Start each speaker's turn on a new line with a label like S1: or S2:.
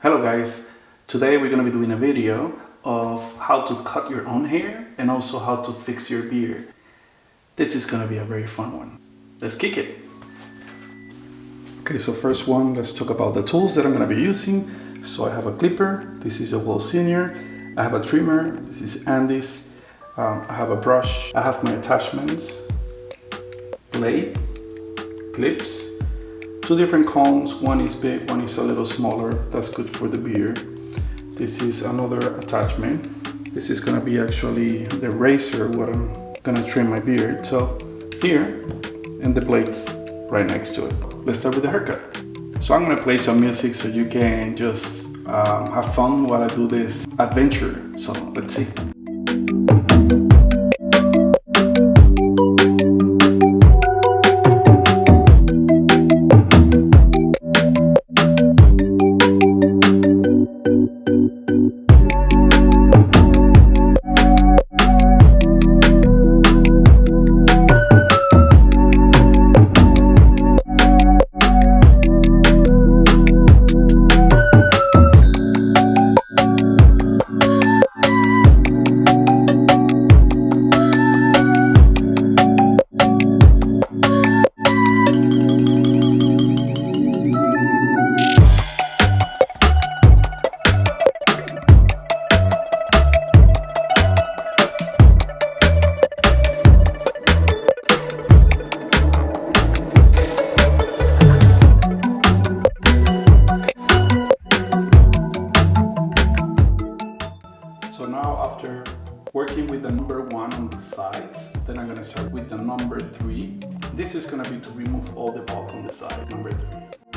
S1: Hello guys, today we're going to be doing a video of how to cut your own hair and also how to fix your beard. This is going to be a very fun one. Let's kick it. Okay, so first one, let's talk about the tools that I'm going to be using. So I have a clipper, this is a Wahl Senior. I have a trimmer, this is Andis. I have a brush, I have my attachments, blade, clips, two different combs, one is big, one is a little smaller, that's good for the beard. This is another attachment. This is gonna be actually the razor what I'm gonna trim my beard. So here, and the blades right next to it. Let's start with the haircut. So I'm gonna play some music so you can just have fun while I do this adventure. So let's see. So now after working with the number 1 on the sides, then I'm gonna start with the number 3. This is gonna be to remove all the bulk on the side, number 3.